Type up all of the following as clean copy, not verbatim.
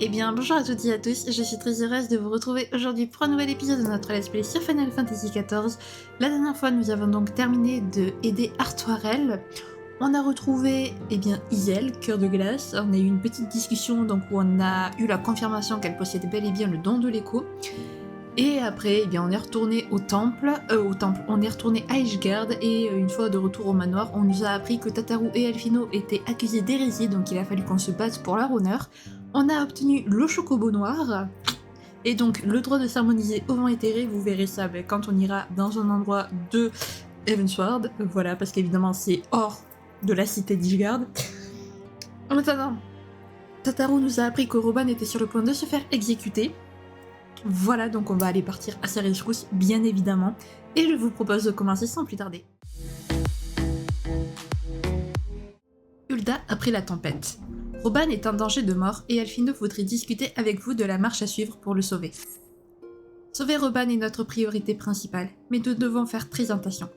Eh bien, bonjour à toutes et à tous, je suis très heureuse de vous retrouver aujourd'hui pour un nouvel épisode de notre let's play sur Final Fantasy XIV. La dernière fois, nous avons donc terminé de aider Artoirel. On a retrouvé, Isel, cœur de glace. On a eu une petite discussion donc où on a eu la confirmation qu'elle possédait bel et bien le don de l'écho. Et après, on est retourné au temple, on est retourné à Ishgard et une fois de retour au manoir, on nous a appris que Tataru et Alphino étaient accusés d'hérésie, donc il a fallu qu'on se batte pour leur honneur. On a obtenu le chocobo noir et donc le droit de s'harmoniser au vent éthéré. Vous verrez ça quand on ira dans un endroit de Heavensward, voilà, parce qu'évidemment c'est hors de la cité d'Ishgard. En attendant, Tataru nous a appris que Roban était sur le point de se faire exécuter. Voilà, donc on va aller partir à sa rescousse, bien évidemment, et je vous propose de commencer sans plus tarder. Hulda après la tempête. Roban est en danger de mort et Alphino voudrait discuter avec vous de la marche à suivre pour le sauver. Sauver Roban est notre priorité principale, mais nous devons faire très attention.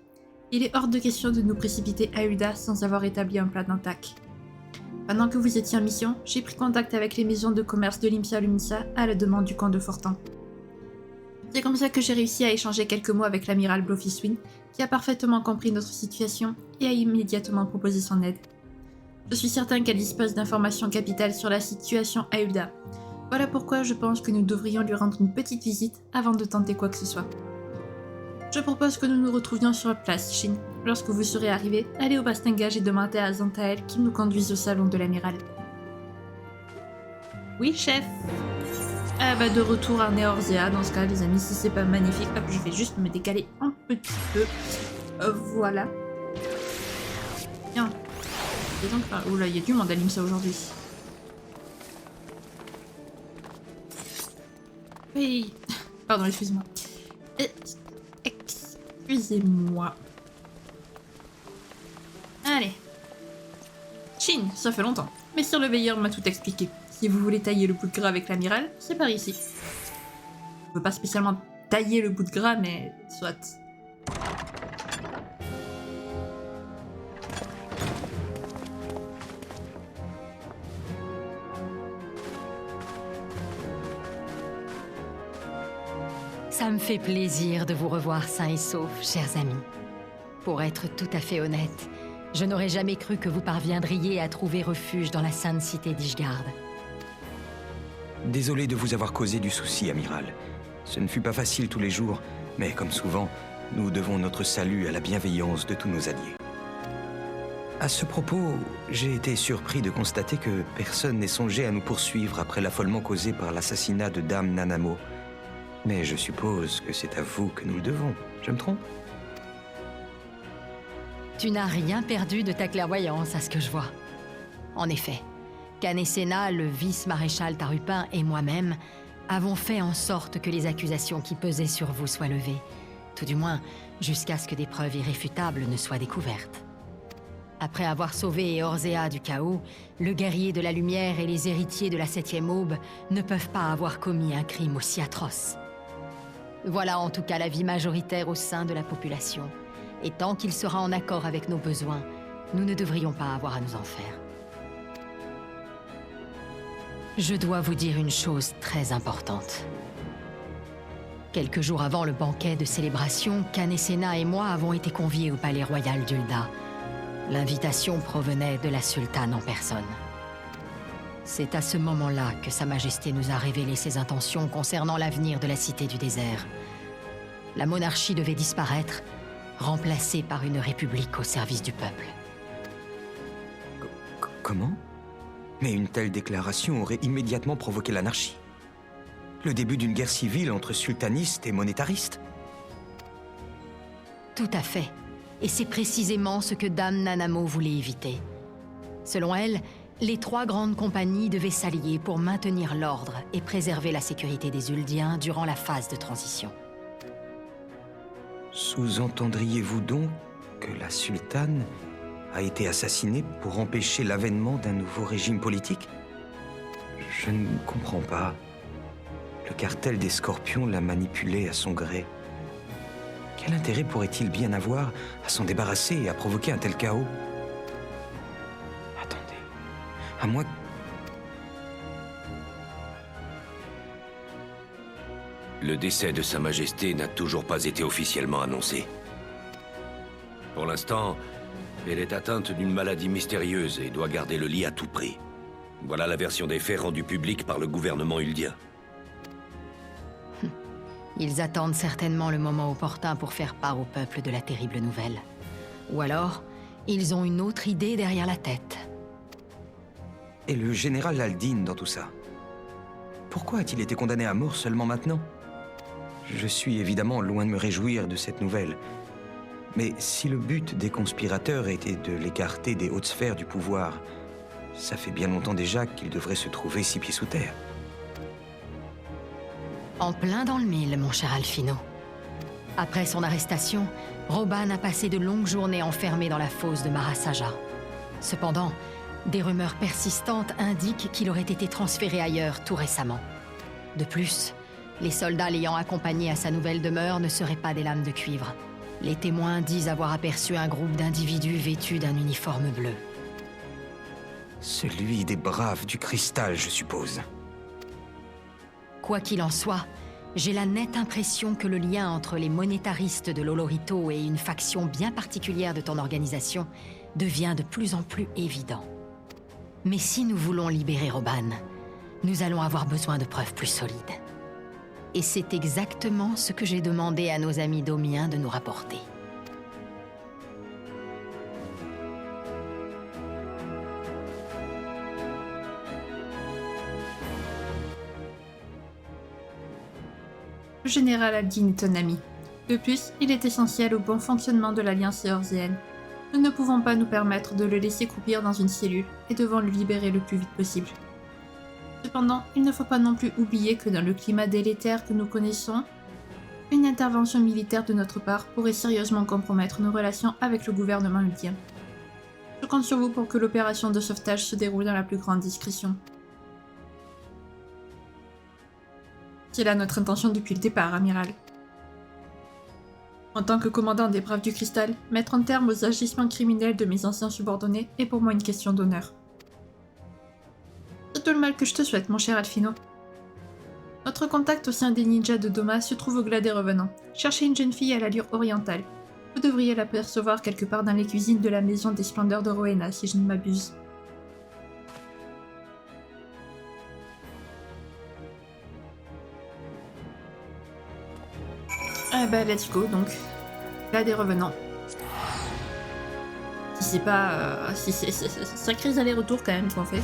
Il est hors de question de nous précipiter à Hulda sans avoir établi un plan d'attaque. Pendant que vous étiez en mission, j'ai pris contact avec les maisons de commerce de Lympia Lumissa à la demande du camp de Fortan. C'est comme ça que j'ai réussi à échanger quelques mots avec l'amiral Blofiswin, qui a parfaitement compris notre situation et a immédiatement proposé son aide. Je suis certain qu'elle dispose d'informations capitales sur la situation à Hulda. Voilà pourquoi je pense que nous devrions lui rendre une petite visite avant de tenter quoi que ce soit. Je propose que nous nous retrouvions sur place, Shin. Lorsque vous serez arrivé, allez au bastingage et demandez à Zantael qu'il nous conduise au salon de l'amiral. Oui, chef. De retour à Neorzea, dans ce cas, les amis, si c'est pas magnifique. Hop, je vais juste me décaler un petit peu. Voilà. Tiens. Oula, il y a du monde à Limsa aujourd'hui. Oui. Pardon, excuse-moi. Excusez-moi. Allez. Shin, ça fait longtemps. Messire le veilleur m'a tout expliqué. Si vous voulez tailler le bout de gras avec l'amiral, c'est par ici. Je veux pas spécialement tailler le bout de gras, mais soit. Ça me fait plaisir de vous revoir sains et saufs, chers amis. Pour être tout à fait honnête, je n'aurais jamais cru que vous parviendriez à trouver refuge dans la sainte cité d'Ishgard. Désolé de vous avoir causé du souci, amiral. Ce ne fut pas facile tous les jours, mais comme souvent, nous devons notre salut à la bienveillance de tous nos alliés. À ce propos, j'ai été surpris de constater que personne n'ait songé à nous poursuivre après l'affolement causé par l'assassinat de Dame Nanamo. Mais je suppose que c'est à vous que nous le devons. Je me trompe? Tu n'as rien perdu de ta clairvoyance, à ce que je vois. En effet, Kanesena, le vice-maréchal Tarupin et moi-même avons fait en sorte que les accusations qui pesaient sur vous soient levées, tout du moins jusqu'à ce que des preuves irréfutables ne soient découvertes. Après avoir sauvé Eorzea du chaos, le guerrier de la lumière et les héritiers de la septième aube ne peuvent pas avoir commis un crime aussi atroce. Voilà en tout cas l'avis majoritaire au sein de la population. Et tant qu'il sera en accord avec nos besoins, nous ne devrions pas avoir à nous en faire. Je dois vous dire une chose très importante. Quelques jours avant le banquet de célébration, Kanesena et moi avons été conviés au palais royal d'Ulda. L'invitation provenait de la sultane en personne. C'est à ce moment-là que Sa Majesté nous a révélé ses intentions concernant l'avenir de la Cité du désert. La monarchie devait disparaître, remplacée par une république au service du peuple. Comment? Mais une telle déclaration aurait immédiatement provoqué l'anarchie. Le début d'une guerre civile entre sultanistes et monétaristes. Tout à fait. Et c'est précisément ce que Dame Nanamo voulait éviter. Selon elle, les trois grandes compagnies devaient s'allier pour maintenir l'ordre et préserver la sécurité des Uldiens durant la phase de transition. Sous-entendriez-vous donc que la sultane a été assassinée pour empêcher l'avènement d'un nouveau régime politique? Je ne comprends pas. Le cartel des Scorpions l'a manipulée à son gré. Quel intérêt pourrait-il bien avoir à s'en débarrasser et à provoquer un tel chaos? Attendez, à moins... Le décès de Sa Majesté n'a toujours pas été officiellement annoncé. Pour l'instant, elle est atteinte d'une maladie mystérieuse et doit garder le lit à tout prix. Voilà la version des faits rendue publique par le gouvernement huldien. Ils attendent certainement le moment opportun pour faire part au peuple de la terrible nouvelle. Ou alors, ils ont une autre idée derrière la tête. Et le général Aldin dans tout ça? Pourquoi a-t-il été condamné à mort seulement maintenant? Je suis évidemment loin de me réjouir de cette nouvelle. Mais si le but des conspirateurs était de l'écarter des hautes sphères du pouvoir, ça fait bien longtemps déjà qu'il devrait se trouver 6 pieds sous terre. En plein dans le mille, mon cher Alphino. Après son arrestation, Roban a passé de longues journées enfermé dans la fosse de Marasaja. Cependant, des rumeurs persistantes indiquent qu'il aurait été transféré ailleurs tout récemment. De plus, les soldats l'ayant accompagné à sa nouvelle demeure ne seraient pas des lames de cuivre. Les témoins disent avoir aperçu un groupe d'individus vêtus d'un uniforme bleu. Celui des braves du cristal, je suppose. Quoi qu'il en soit, j'ai la nette impression que le lien entre les monétaristes de l'Olorito et une faction bien particulière de ton organisation devient de plus en plus évident. Mais si nous voulons libérer Roban, nous allons avoir besoin de preuves plus solides. Et c'est exactement ce que j'ai demandé à nos amis domiens de nous rapporter. Le général Aldin est un ami. De plus, il est essentiel au bon fonctionnement de l'Alliance éorzienne. Nous ne pouvons pas nous permettre de le laisser croupir dans une cellule et devons le libérer le plus vite possible. Cependant, il ne faut pas non plus oublier que dans le climat délétère que nous connaissons, une intervention militaire de notre part pourrait sérieusement compromettre nos relations avec le gouvernement huldien. Je compte sur vous pour que l'opération de sauvetage se déroule dans la plus grande discrétion. C'est là notre intention depuis le départ, amiral. En tant que commandant des Braves du Cristal, mettre un terme aux agissements criminels de mes anciens subordonnés est pour moi une question d'honneur. C'est tout le mal que je te souhaite, mon cher Alphino. Notre contact au sein des ninjas de Doma se trouve au Glas des Revenants. Cherchez une jeune fille à l'allure orientale. Vous devriez l'apercevoir quelque part dans les cuisines de la maison des Splendeurs de Rowena, si je ne m'abuse. Ah bah let's go donc. Là des revenants. Si c'est pas... si c'est sacrés allers-retours quand même qu'on fait.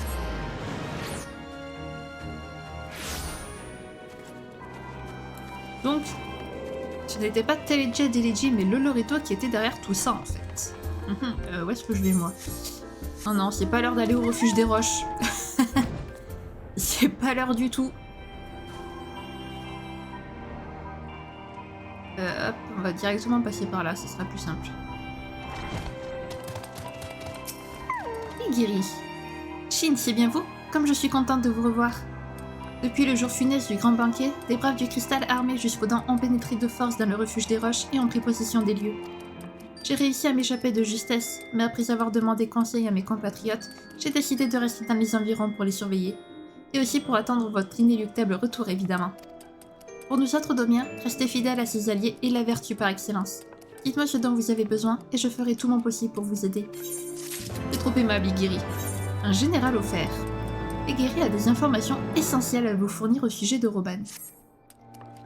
Donc, ce n'était pas Telejet Deleji mais l'Olorito qui était derrière tout ça en fait. Où est-ce que je vais moi? Oh non, c'est pas l'heure d'aller au refuge des roches. C'est pas l'heure du tout. Hop, on va directement passer par là, ce sera plus simple. Et Guéri. Shin, c'est bien vous? Comme je suis contente de vous revoir. Depuis le jour funeste du grand banquet, des braves du cristal armés jusqu'aux dents ont pénétré de force dans le refuge des roches et ont pris possession des lieux. J'ai réussi à m'échapper de justesse, mais après avoir demandé conseil à mes compatriotes, j'ai décidé de rester dans les environs pour les surveiller. Et aussi pour attendre votre inéluctable retour évidemment. Pour nous autres Domiens, restez fidèles à ces alliés et la vertu par excellence. Dites-moi ce dont vous avez besoin et je ferai tout mon possible pour vous aider. C'est trop aimable, Igiri. Un général offert. Igiri a des informations essentielles à vous fournir au sujet de Roban.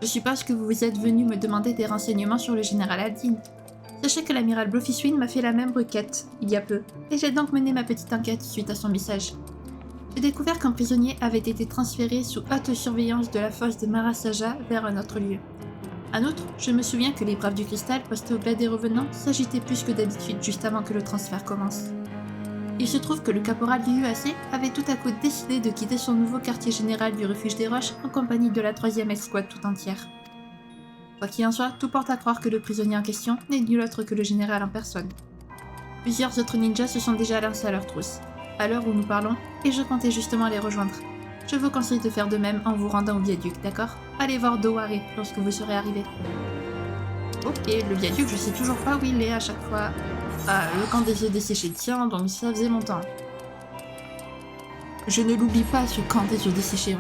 Je suppose que vous êtes venu me demander des renseignements sur le général Aldin. Sachez que l'amiral Bluffiswin m'a fait la même requête, il y a peu, et j'ai donc mené ma petite enquête suite à son message. J'ai découvert qu'un prisonnier avait été transféré sous haute surveillance de la fosse de Marasaja vers un autre lieu. En outre, je me souviens que les Braves du Cristal postés au Glas des Revenants s'agitaient plus que d'habitude juste avant que le transfert commence. Il se trouve que le caporal du UAC avait tout à coup décidé de quitter son nouveau quartier général du refuge des roches en compagnie de la 3e escouade tout entière. Quoi qu'il en soit, tout porte à croire que le prisonnier en question n'est nul autre que le général en personne. Plusieurs autres ninjas se sont déjà lancés à leur trousse, à l'heure où nous parlons, et je comptais justement les rejoindre. Je vous conseille de faire de même en vous rendant au viaduc, d'accord? Allez voir Doware lorsque vous serez arrivé. Ok, le viaduc, je sais toujours pas où il est à chaque fois. Ah, le camp des œufs desséchés, tiens, donc ça faisait longtemps. Je ne l'oublie pas, ce camp des œufs desséchés,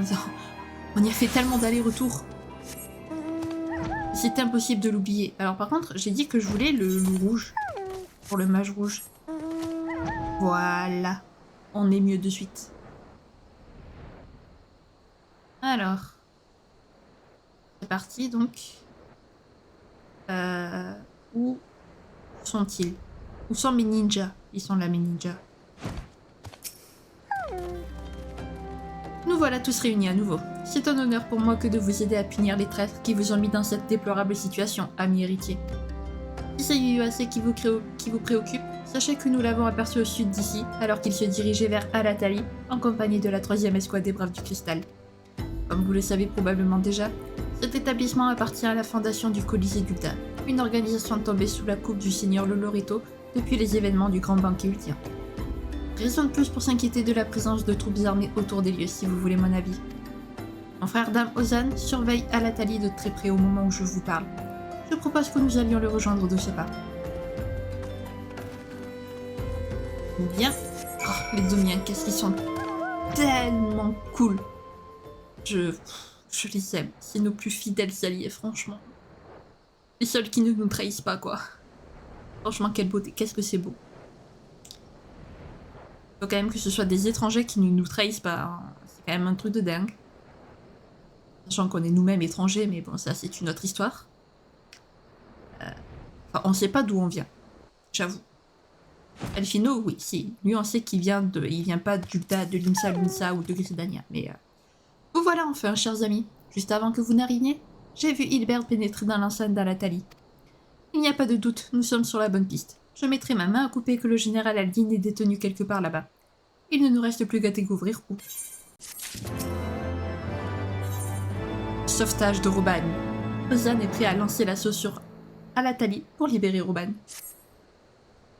on y a fait tellement d'allers-retours. C'était impossible de l'oublier. Alors par contre, j'ai dit que je voulais le loup rouge. Pour le mage rouge. Voilà. On est mieux de suite. Alors. C'est parti donc. Où sont-ils? Où sont mes ninjas? Ils sont là mes ninjas. Nous voilà tous réunis à nouveau. C'est un honneur pour moi que de vous aider à punir les traîtres qui vous ont mis dans cette déplorable situation, ami héritier. Si c'est Yuase qui vous préoccupe, sachez que nous l'avons aperçu au sud d'ici, alors qu'il se dirigeait vers Alatali, en compagnie de la 3e escouade des Braves du Cristal. Comme vous le savez probablement déjà, cet établissement appartient à la fondation du Colisée d'Ulta, une organisation tombée sous la coupe du seigneur Lolorito depuis les événements du Grand Banquet Ultien. Raison de plus pour s'inquiéter de la présence de troupes armées autour des lieux, si vous voulez mon avis. Mon frère Dame Ozan surveille Alatali de très près au moment où je vous parle. Je propose que nous allions le rejoindre de ce pas. Bien. Oh, les Domiens, qu'est-ce qu'ils sont tellement cool. Je les aime. C'est nos plus fidèles alliés, franchement. Les seuls qui ne nous trahissent pas, quoi. Franchement, quelle beauté. Qu'est-ce que c'est beau. Faut quand même que ce soit des étrangers qui ne nous trahissent pas. Hein. C'est quand même un truc de dingue. Sachant qu'on est nous-mêmes étrangers, mais bon, ça, c'est une autre histoire. Enfin, on sait pas d'où on vient. J'avoue. Elfino, oui, si. Lui, on sait qu'il vient de... Il vient pas d'Ulta, de Limsa Lunsa ou de Grisdania, mais... Vous voilà enfin, chers amis. Juste avant que vous n'arriviez, j'ai vu Hilbert pénétrer dans l'enceinte d'Alatali. Il n'y a pas de doute, nous sommes sur la bonne piste. Je mettrai ma main à couper que le général Aldin est détenu quelque part là-bas. Il ne nous reste plus qu'à découvrir où. Sauvetage de Roban. Ozan est prêt à lancer l'assaut sur Alatali pour libérer Roban.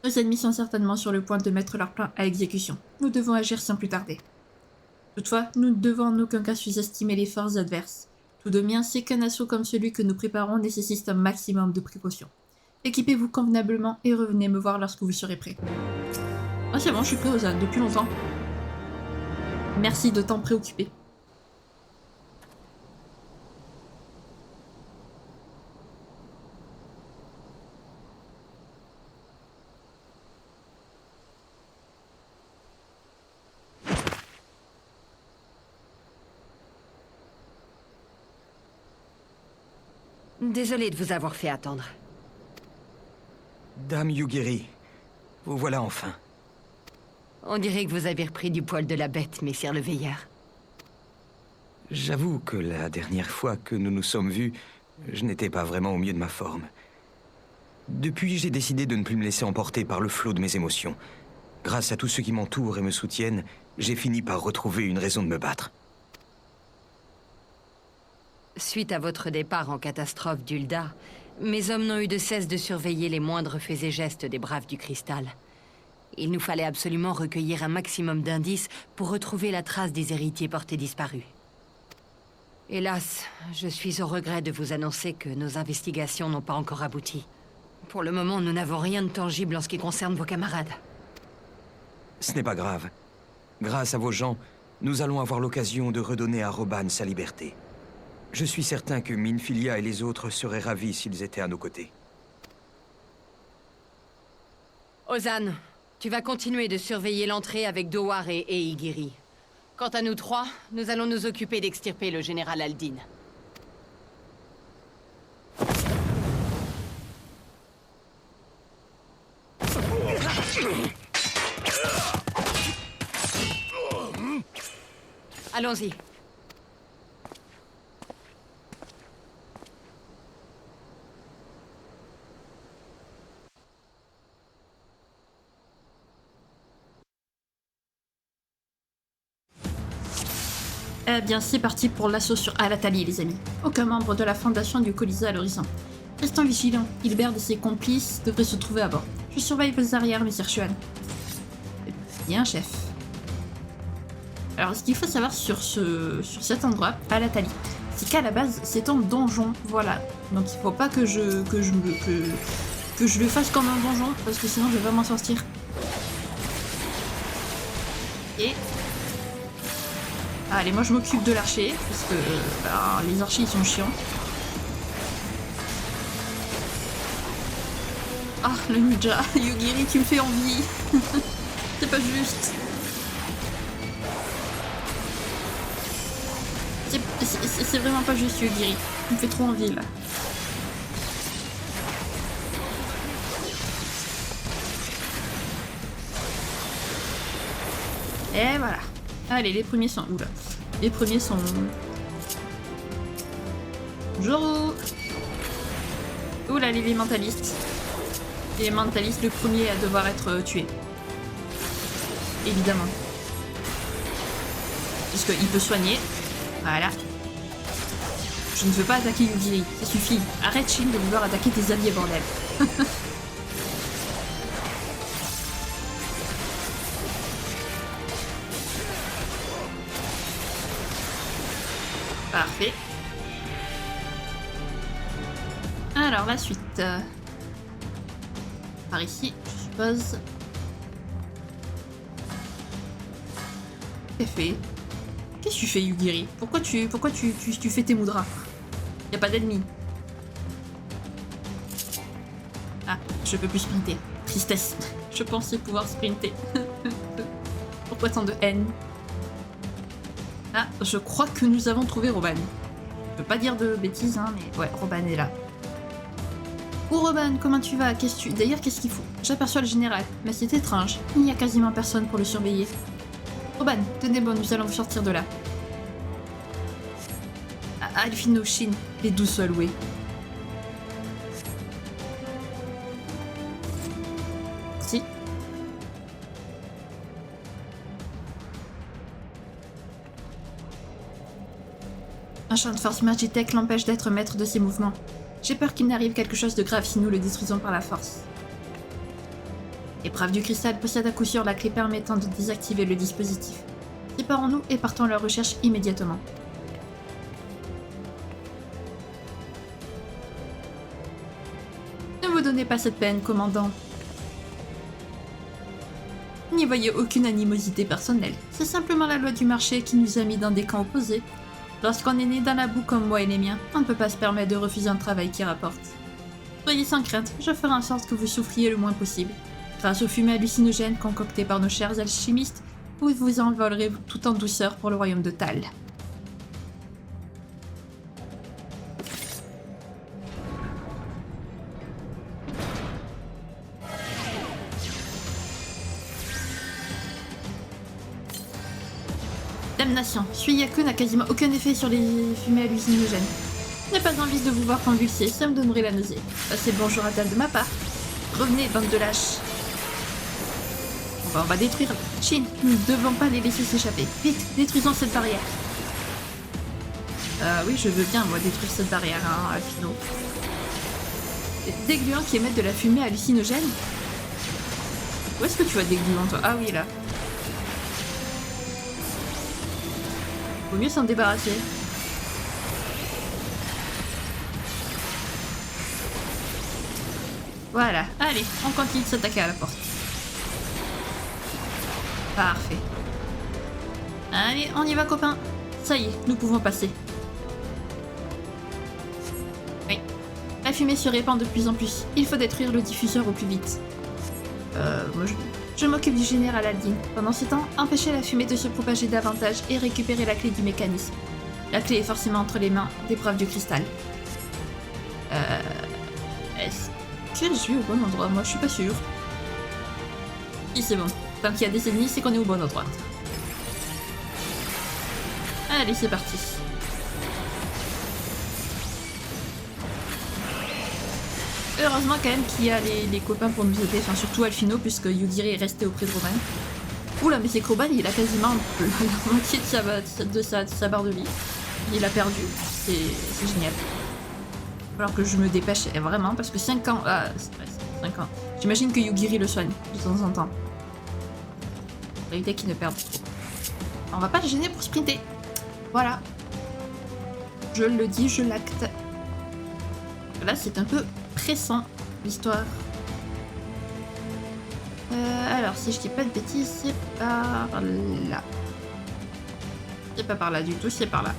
Nos ennemis sont certainement sur le point de mettre leur plan à exécution. Nous devons agir sans plus tarder. Toutefois, nous ne devons en aucun cas sous-estimer les forces adverses. Tout de même, c'est qu'un assaut comme celui que nous préparons nécessite un maximum de précautions. Équipez-vous convenablement et revenez me voir lorsque vous serez prêts. Ah c'est bon, je suis prêt Ozan, depuis longtemps. Merci de t'en préoccuper. Désolée de vous avoir fait attendre. Dame Yugiri, vous voilà enfin. On dirait que vous avez repris du poil de la bête, messire le veilleur. J'avoue que la dernière fois que nous nous sommes vus, je n'étais pas vraiment au mieux de ma forme. Depuis, j'ai décidé de ne plus me laisser emporter par le flot de mes émotions. Grâce à tous ceux qui m'entourent et me soutiennent, j'ai fini par retrouver une raison de me battre. Suite à votre départ en catastrophe d'Ulda, mes hommes n'ont eu de cesse de surveiller les moindres faits et gestes des Braves du Cristal. Il nous fallait absolument recueillir un maximum d'indices pour retrouver la trace des héritiers portés disparus. Hélas, je suis au regret de vous annoncer que nos investigations n'ont pas encore abouti. Pour le moment, nous n'avons rien de tangible en ce qui concerne vos camarades. Ce n'est pas grave. Grâce à vos gens, nous allons avoir l'occasion de redonner à Roban sa liberté. Je suis certain que Minfilia et les autres seraient ravis s'ils étaient à nos côtés. Ozan, tu vas continuer de surveiller l'entrée avec Dowar et Eigiri. Quant à nous trois, nous allons nous occuper d'extirper le général Aldin. Allons-y. Eh bien, c'est parti pour l'assaut sur Alatali, les amis. Aucun membre de la fondation du Colisée à l'horizon. Restons vigilants, Hilbert et ses complices devraient se trouver à bord. Je surveille vos arrières, monsieur Chuan. Bien, chef. Alors, ce qu'il faut savoir sur cet endroit, Alatali, c'est qu'à la base, c'est un donjon, voilà. Donc, il faut pas que je le fasse comme un donjon, parce que sinon, je vais vraiment sortir. Et... allez, moi je m'occupe de l'archer, parce que les archers ils sont chiants. Ah, le ninja. Yugiri, tu me fais envie. C'est pas juste. C'est vraiment pas juste, Yugiri. Tu me fais trop envie, là. Et voilà. Allez, les premiers sont... Oula. Les premiers sont... Bonjour. Oula, les mentalistes. Les mentalistes, le premier à devoir être tué. Évidemment. Puisqu'il peut soigner. Voilà. Je ne veux pas attaquer Yugiri, ça suffit. Arrête, Shin, de vouloir attaquer tes alliés, bordel. Parfait. Alors, la suite. Par ici, je suppose. C'est fait. Qu'est-ce que tu fais, Yugiri? Pourquoi tu fais tes moudras? Y a pas d'ennemis. Ah, je peux plus sprinter. Tristesse. Je pensais pouvoir sprinter. Pourquoi tant de haine? Ah, je crois que nous avons trouvé Roban. Je peux pas dire de bêtises, hein, mais ouais, Roban est là. Oh Roban, comment tu vas? D'ailleurs, qu'est-ce qu'il faut? J'aperçois le général, mais c'est étrange. Il n'y a quasiment personne pour le surveiller. Roban, tenez bon, nous allons vous sortir de là. Alphino, Shin, les 12 sont alloués. Si. Un champ de force Magitech l'empêche d'être maître de ses mouvements. J'ai peur qu'il n'arrive quelque chose de grave si nous le détruisons par la force. L'épreuve du cristal possède à coup sûr la clé permettant de désactiver le dispositif. Séparons-nous et partons à leur recherche immédiatement. Ne vous donnez pas cette peine, commandant. N'y voyez aucune animosité personnelle. C'est simplement la loi du marché qui nous a mis dans des camps opposés. Lorsqu'on est né dans la boue comme moi et les miens, on ne peut pas se permettre de refuser un travail qui rapporte. Soyez sans crainte, je ferai en sorte que vous souffriez le moins possible. Grâce aux fumées hallucinogènes concoctées par nos chers alchimistes, vous vous envolerez tout en douceur pour le royaume de Tal. Damnation, Suiyaku n'a quasiment aucun effet sur les fumées hallucinogènes. Je n'ai pas envie de vous voir convulser, ça me donnerait la nausée. Passez le bonjour à Tal de ma part. Revenez, bande de lâches. On va détruire. Shin, nous ne devons pas les laisser s'échapper. Vite, détruisons cette barrière. Oui, je veux bien, moi, détruire cette barrière, hein, Alphino. Des gluants qui émettent de la fumée hallucinogène. Où est-ce que tu vois des gluants, toi? Ah oui, là. Vaut mieux s'en débarrasser. Voilà, allez, on continue de s'attaquer à la porte. Parfait. Allez, on y va, copains. Ça y est, nous pouvons passer. Oui. La fumée se répand de plus en plus. Il faut détruire le diffuseur au plus vite. Moi je m'occupe du général Aldin. Pendant ce temps, empêchez la fumée de se propager davantage et récupérer la clé du mécanisme. La clé est forcément entre les mains d'épreuve du cristal. Est-ce que je suis au bon endroit? Moi, je suis pas sûre. Si, c'est bon. Tant qu'il y a des ennemis, c'est qu'on est au bon endroit. Allez, c'est parti. Heureusement quand même qu'il y a les copains pour nous aider, enfin surtout Alphino puisque Yugiri est resté auprès de Roban. Oula, mais c'est que Roban il a quasiment la moitié de sa barre de vie. Il a perdu, c'est génial. Alors que je me dépêche vraiment parce que 5 ans, ah c'est vrai, 5 ans. J'imagine que Yugiri le soigne de temps en temps. Pour éviter qu'il ne perde trop. On va pas le gêner pour sprinter. Voilà. Je le dis, je l'acte. Là c'est un peu pressant l'histoire. Alors si je dis pas de bêtises, c'est par là. C'est pas par là du tout, c'est par là.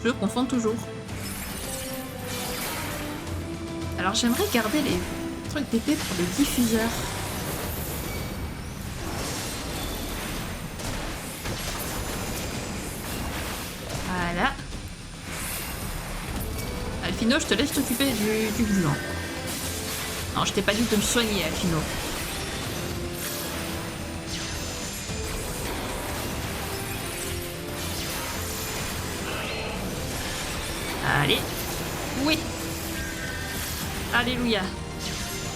Je confonds toujours. Alors j'aimerais garder truc d'épée pour le diffuseur. Voilà. Alphino, je te laisse t'occuper du gluant. Non, je t'ai pas dit de me soigner, Alphino. Allez. Oui. Alléluia.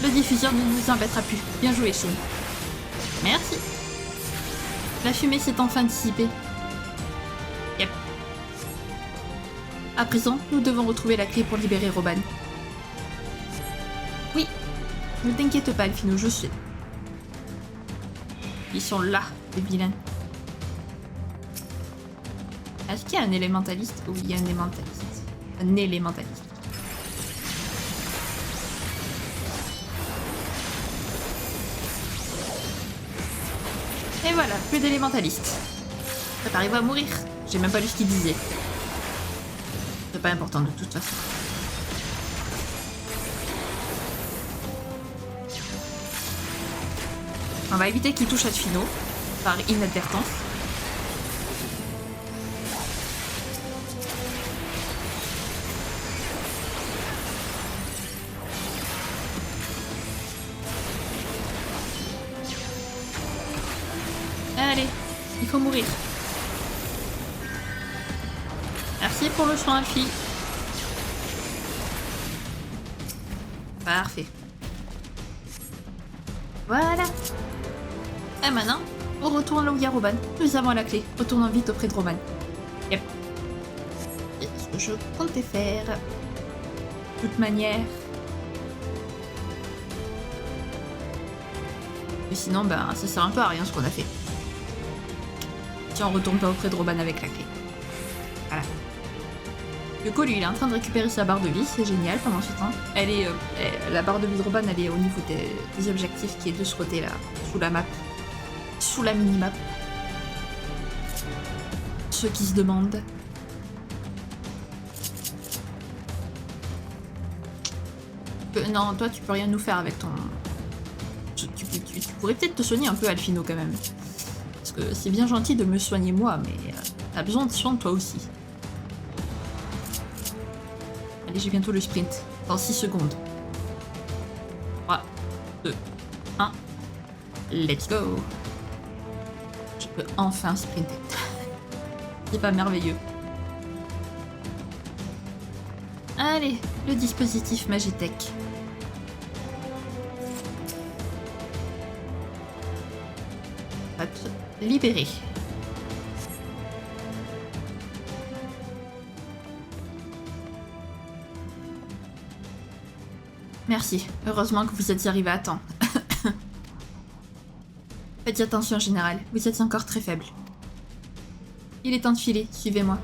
Le diffuseur ne nous embêtera plus. Bien joué, Shin. Merci. La fumée s'est enfin dissipée. Yep. À présent, nous devons retrouver la clé pour libérer Roban. Oui. Ne t'inquiète pas, Alphino, je sais. Ils sont là, les vilains. Est-ce qu'il y a un élémentaliste? Oui, il y a un élémentaliste. Un élémentaliste. Et voilà, plus d'élémentalistes. Préparez-vous à mourir. J'ai même pas lu ce qu'il disait. C'est pas important de toute façon. On va éviter qu'il touche Alphino par inadvertance. Allez, il faut mourir. Merci pour le soin, Alfie. Parfait. Voilà. Et maintenant, on retourne là où il y a Roban. Nous avons la clé. Retournons vite auprès de Roban. Yep. C'est ce que je comptais faire. De toute manière. Et sinon, ben, ça sert un peu à rien ce qu'on a fait. Si on retourne pas auprès de Roban avec la clé. Voilà. Yoko, lui, il est en train de récupérer sa barre de vie, c'est génial pendant ce temps. Elle est, la barre de vie de Roban, elle est au niveau des objectifs qui est de ce côté-là, sous la map. Sous la minimap. Ceux qui se demandent. Non, toi, tu peux rien nous faire avec ton... Tu pourrais peut-être te soigner un peu, Alphino, quand même. Parce que c'est bien gentil de me soigner moi, mais t'as besoin de soins toi aussi. Allez, j'ai bientôt le sprint. Dans 6 secondes. 3, 2, 1. Let's go. Je peux enfin sprinter. C'est pas merveilleux. Allez, le dispositif Magitech. Hop, libéré. Merci, heureusement que vous êtes arrivé à temps. Faites attention, général, vous êtes encore très faible. Il est temps de filer, suivez-moi.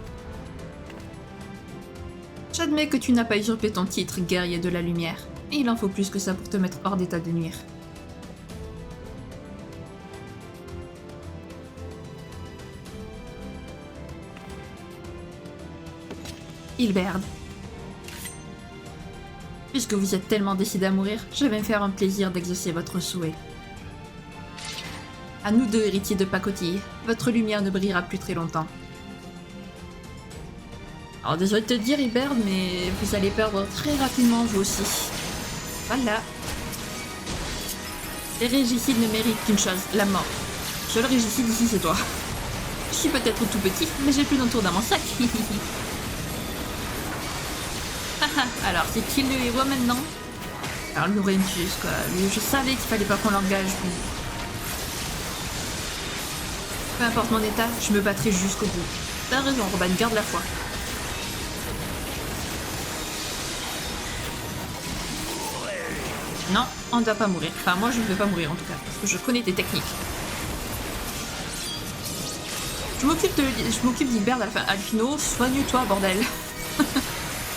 J'admets que tu n'as pas usurpé ton titre, guerrier de la lumière, et il en faut plus que ça pour te mettre hors d'état de nuire. Hilberd. Puisque vous êtes tellement décidé à mourir, je vais me faire un plaisir d'exaucer votre souhait. À nous deux, héritiers de pacotille, votre lumière ne brillera plus très longtemps. Alors désolé de te dire, Hilberd, mais vous allez perdre très rapidement vous aussi. Voilà. Les régicides ne méritent qu'une chose, la mort. Le seul régicide ici, c'est toi. Je suis peut-être tout petit, mais j'ai plus d'un tour dans mon sac. Alors, c'est qui le héros maintenant? Alors, Laurentius, quoi. Je savais qu'il fallait pas qu'on l'engage. Peu importe mon état, je me battrai jusqu'au bout. T'as raison, Roban, garde la foi. Non, on ne doit pas mourir. Enfin, moi, je ne vais pas mourir en tout cas, parce que je connais tes techniques. Je m'occupe d'Hilberd, Alphino, soigne-toi, bordel.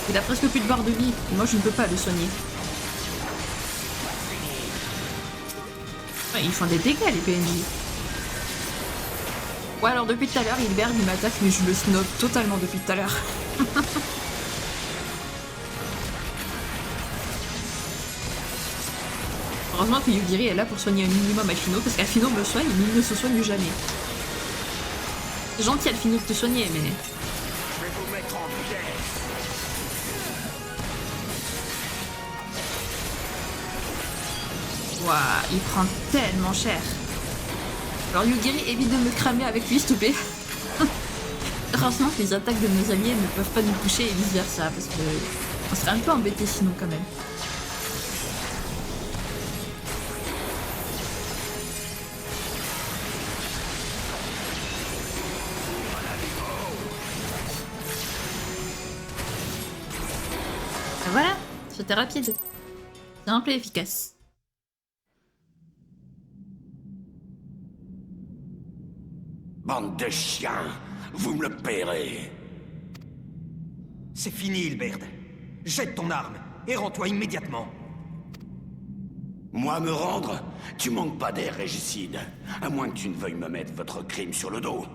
Il a presque plus de barre de vie, et moi je ne peux pas le soigner. Ouais, ils font des dégâts les PNJ. Ouais, alors depuis tout à l'heure, Hilberd il m'attaque, mais je le snob totalement depuis tout à l'heure. Heureusement que Yugiri est là pour soigner un minimum Alphino, parce qu'Alphino me soigne, mais il ne se soigne jamais. C'est gentil Alphino de te soigner, mais... Je vais vous mettre en pièces. Waouh, il prend tellement cher. Alors Yugiri, évite de me cramer avec lui, s'il te plaît. Heureusement que les attaques de nos alliés ne peuvent pas nous toucher et vice versa, parce que on serait un peu embêté sinon quand même. Voilà, c'était rapide. Simple et efficace. Bande de chiens, vous me le paierez. C'est fini, Hilbert. Jette ton arme et rends-toi immédiatement. Moi me rendre? Tu manques pas d'air, régicide. À moins que tu ne veuilles me mettre votre crime sur le dos.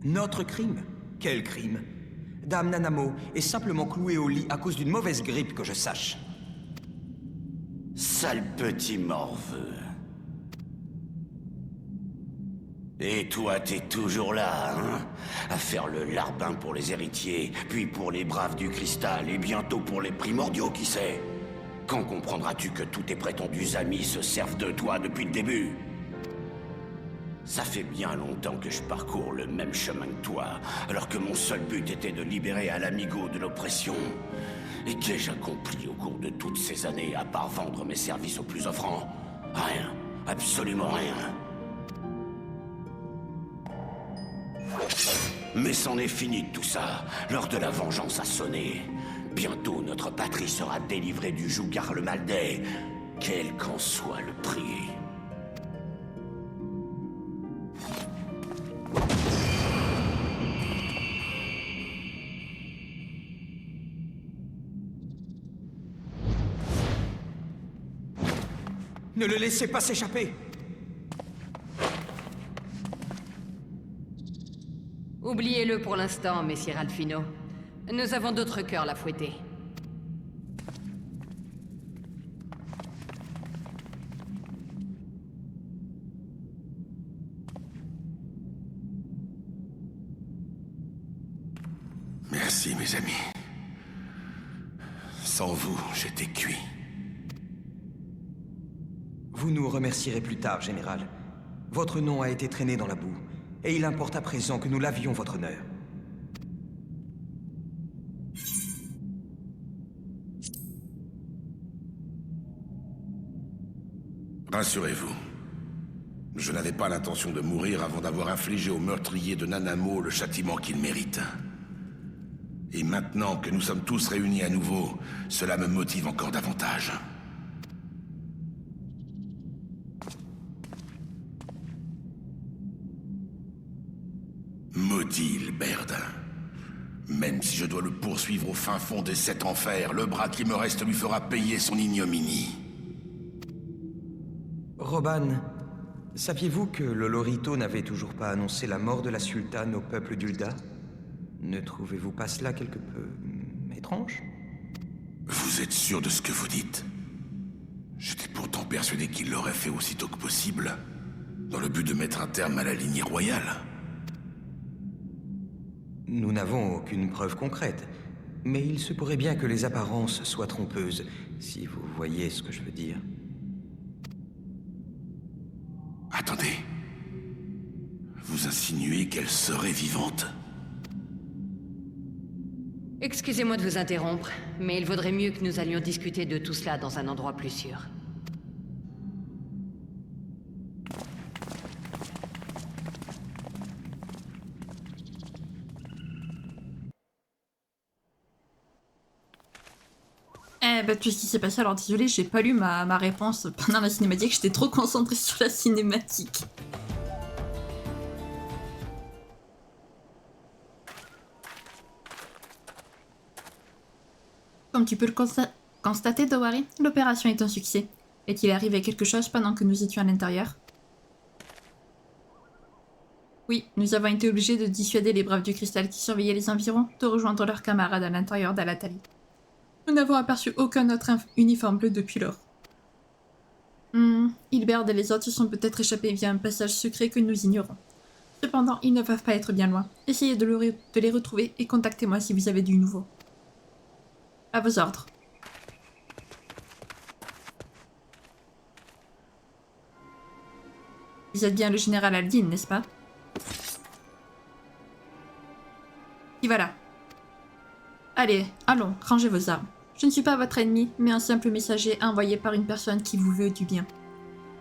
Notre crime? Quel crime? Dame Nanamo est simplement clouée au lit à cause d'une mauvaise grippe, que je sache. Sale petit morveux. Et toi, t'es toujours là, hein? À faire le larbin pour les héritiers, puis pour les braves du cristal, et bientôt pour les primordiaux, qui sait? Quand comprendras-tu que tous tes prétendus amis se servent de toi depuis le début? Ça fait bien longtemps que je parcours le même chemin que toi, alors que mon seul but était de libérer Alamigo de l'oppression. Et qu'ai-je accompli au cours de toutes ces années, à part vendre mes services aux plus offrants? Rien, absolument rien. Mais c'en est fini de tout ça. L'heure de la vengeance a sonné. Bientôt notre patrie sera délivrée du joug Garlemaldais, quel qu'en soit le prix. Ne le laissez pas s'échapper! Oubliez-le pour l'instant, messire Alphino. Nous avons d'autres cœurs à fouetter. Merci, mes amis. Sans vous, j'étais cuit. Vous nous remercierez plus tard, Général. Votre nom a été traîné dans la boue, et il importe à présent que nous lavions votre honneur. Rassurez-vous. Je n'avais pas l'intention de mourir avant d'avoir infligé au meurtrier de Nanamo le châtiment qu'il mérite. Et maintenant que nous sommes tous réunis à nouveau, cela me motive encore davantage. Maudit Hilbert. Même si je dois le poursuivre au fin fond des 7 enfers, le bras qui me reste lui fera payer son ignominie. Roban, saviez-vous que Lolorito n'avait toujours pas annoncé la mort de la sultane au peuple d'Ulda? Ne trouvez-vous pas cela quelque peu... étrange? Vous êtes sûr de ce que vous dites? J'étais pourtant persuadé qu'il l'aurait fait aussitôt que possible, dans le but de mettre un terme à la lignée royale. Nous n'avons aucune preuve concrète, mais il se pourrait bien que les apparences soient trompeuses, si vous voyez ce que je veux dire. Attendez. Vous insinuez qu'elle serait vivante? Excusez-moi de vous interrompre, mais il vaudrait mieux que nous allions discuter de tout cela dans un endroit plus sûr. Bah, tout ce qui s'est passé, alors désolé, j'ai pas lu ma réponse pendant la cinématique, j'étais trop concentrée sur la cinématique. Comme tu peux le constater, Dowari, l'opération est un succès. Est-il arrivé quelque chose pendant que nous étions à l'intérieur? Oui, nous avons été obligés de dissuader les braves du cristal qui surveillaient les environs de rejoindre leurs camarades à l'intérieur d'Alatali. Nous n'avons aperçu aucun autre uniforme bleu depuis lors. Hilbert et les autres se sont peut-être échappés via un passage secret que nous ignorons. Cependant, ils ne peuvent pas être bien loin. Essayez de les retrouver et contactez-moi si vous avez du nouveau. À vos ordres. Vous êtes bien le général Aldin, n'est-ce pas? Y voilà. Allez, allons, rangez vos armes. Je ne suis pas votre ennemi, mais un simple messager envoyé par une personne qui vous veut du bien.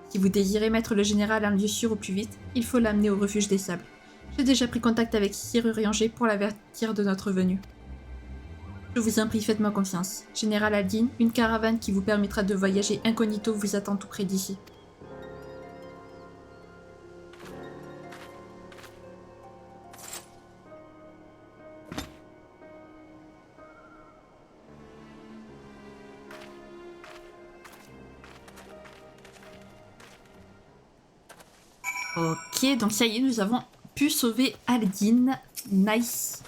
Si vous désirez mettre le général à un lieu sûr au plus vite, il faut l'amener au refuge des sables. J'ai déjà pris contact avec Sir Urianger pour l'avertir de notre venue. Je vous en prie, faites-moi confiance. Général Aldin, une caravane qui vous permettra de voyager incognito vous attend tout près d'ici. Ok, donc ça y est, nous avons pu sauver Aldin. Nice.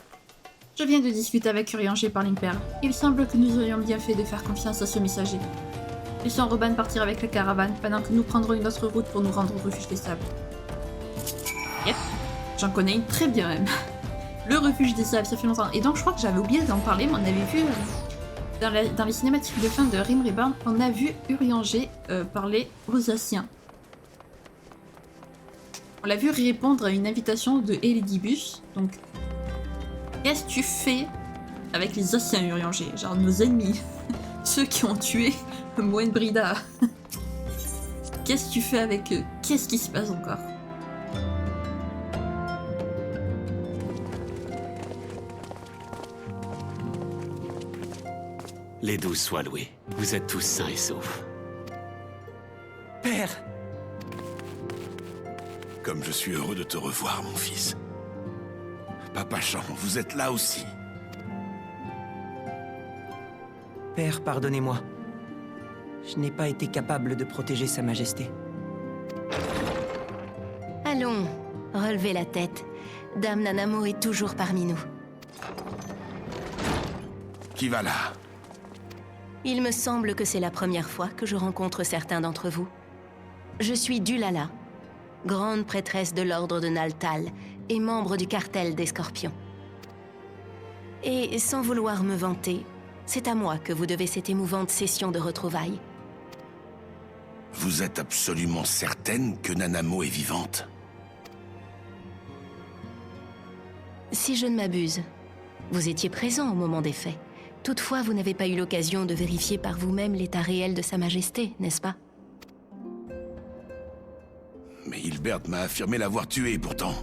Je viens de discuter avec Urianger par l'Imper. Il semble que nous aurions bien fait de faire confiance à ce messager. Laissons Robin partir avec la caravane, pendant que nous prendrons une autre route pour nous rendre au refuge des sables. Yep, j'en connais une très bien même. Le refuge des sables, ça fait longtemps. Et donc je crois que j'avais oublié d'en parler, mais on avait vu dans les cinématiques de fin de Rim Reborn, on a vu Urianger parler aux Asiens. On l'a vu répondre à une invitation de Eligibus. Donc, qu'est-ce que tu fais avec les Asiens, Urianger? Genre nos ennemis. Ceux qui ont tué Moen Brida. Qu'est-ce que tu fais avec eux? Qu'est-ce qui se passe encore? Les 12 soient loués. Vous êtes tous sains et saufs. Père! Comme je suis heureux de te revoir, mon fils. Papa Chan, vous êtes là aussi. Père, pardonnez-moi. Je n'ai pas été capable de protéger Sa Majesté. Allons, relevez la tête. Dame Nanamo est toujours parmi nous. Qui va là? Il me semble que c'est la première fois que je rencontre certains d'entre vous. Je suis Dulala, grande prêtresse de l'ordre de Naltal et membre du cartel des Scorpions. Et sans vouloir me vanter, c'est à moi que vous devez cette émouvante session de retrouvailles. Vous êtes absolument certaine que Nanamo est vivante? Si je ne m'abuse, vous étiez présent au moment des faits. Toutefois, vous n'avez pas eu l'occasion de vérifier par vous-même l'état réel de Sa Majesté, n'est-ce pas? Mais Hilbert m'a affirmé l'avoir tué, pourtant.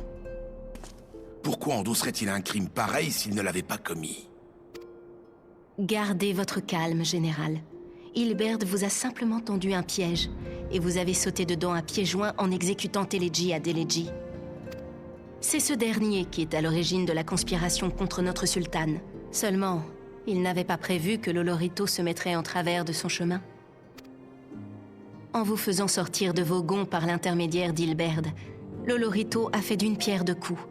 Pourquoi endosserait-il un crime pareil s'il ne l'avait pas commis? Gardez votre calme, général. Hilbert vous a simplement tendu un piège, et vous avez sauté dedans à pieds joints en exécutant Teleji à Deleji. C'est ce dernier qui est à l'origine de la conspiration contre notre sultane. Seulement, il n'avait pas prévu que l'Olorito se mettrait en travers de son chemin. En vous faisant sortir de vos gonds par l'intermédiaire d'Hilbert, l'Olorito a fait d'une pierre deux coups.